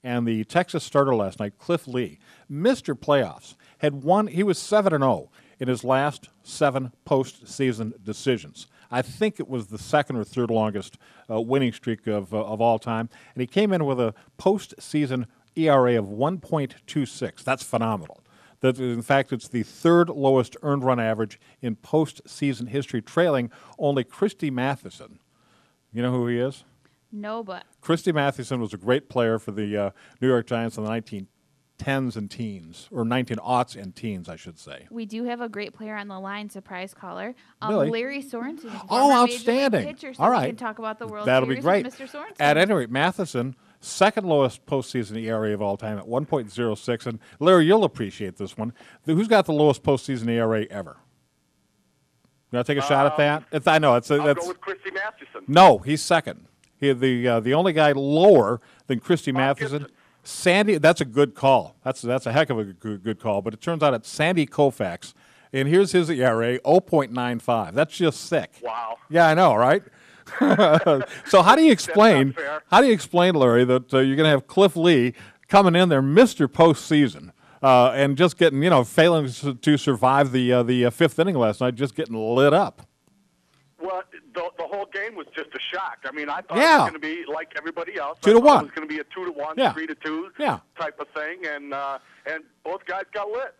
And the Texas starter last night, Cliff Lee, Mr. Playoffs, had won. He was 7-0 in his last 7 postseason decisions. I think it was the second or third longest winning streak of all time. And he came in with a postseason ERA of 1.26. That's phenomenal. In fact, it's the third lowest earned run average in postseason history, trailing only Christy Mathewson. You know who he is? No, but Christy Mathewson was a great player for the New York Giants in the 1910s and teens, or 19aughts and teens, I should say. we do have a great player on the line, surprise caller. Really? Larry Sorensen. Oh, former outstanding. Major League pitcher, so All we right. can talk about the World That'll be Series great. with Mr. Sorensen. At any rate, Matheson, second lowest postseason ERA of all time at 1.06. And Larry, you'll appreciate this one. Who's got the lowest postseason ERA ever? You want to take a shot at that? I know. I'll go with Christy Mathewson. No, he's second. The only guy lower than Christy Mathewson, Gibson. Sandy. That's a good call. That's a heck of a good call. But it turns out it's Sandy Koufax, and here's his ERA, 0.95. That's just sick. Wow. Yeah, I know, right? So how do you explain? That's not fair. How do you explain, Larry, that you're going to have Cliff Lee coming in there, Mr. Postseason, and just getting, failing to survive the fifth inning last night, just getting lit up? Well, the whole game was just a shock. I mean, I thought Yeah. it was going to be like everybody else. 2-1. I thought it was going to be a 2-1, Yeah. 3-2 Yeah. type of thing, and both guys got lit.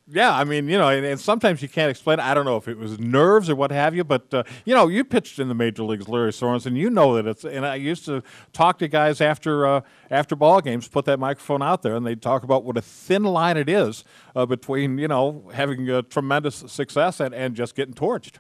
Yeah, I mean, and sometimes you can't explain it. I don't know if it was nerves or what have you, but, you pitched in the major leagues, Larry Sorensen. You know that and I used to talk to guys after ball games, put that microphone out there, and they'd talk about what a thin line it is between, having tremendous success and just getting torched.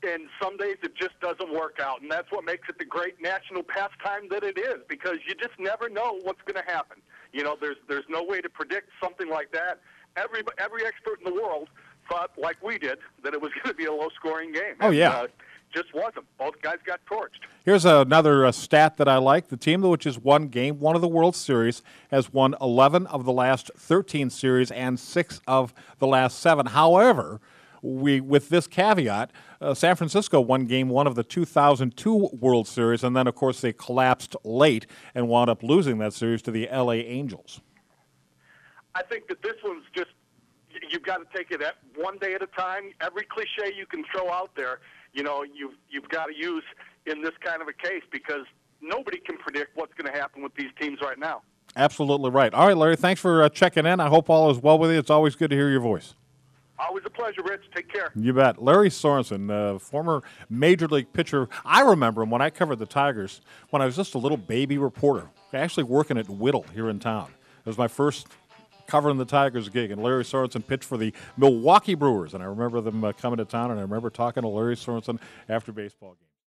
And some days it just doesn't work out, and that's what makes it the great national pastime that it is, because you just never know what's going to happen. There's no way to predict something like that. Every expert in the world thought, like we did, that it was going to be a low-scoring game. Oh, yeah. Just wasn't. Both guys got torched. Here's another stat that I like. The team which has won Game 1 of the World Series has won 11 of the last 13 series and 6 of the last 7. However, with this caveat, San Francisco won Game 1 of the 2002 World Series, and then, of course, they collapsed late and wound up losing that series to the L.A. Angels. I think that this one's just, you've got to take it one day at a time. Every cliche you can throw out there, you've got to use in this kind of a case, because nobody can predict what's going to happen with these teams right now. Absolutely right. All right, Larry, thanks for checking in. I hope all is well with you. It's always good to hear your voice. Always a pleasure, Rich. Take care. You bet. Lary Sorensen, former Major League pitcher. I remember him when I covered the Tigers when I was just a little baby reporter, actually working at Whittle here in town. It was my first covering the Tigers gig, and Lary Sorensen pitched for the Milwaukee Brewers. And I remember them coming to town, and I remember talking to Lary Sorensen after baseball games.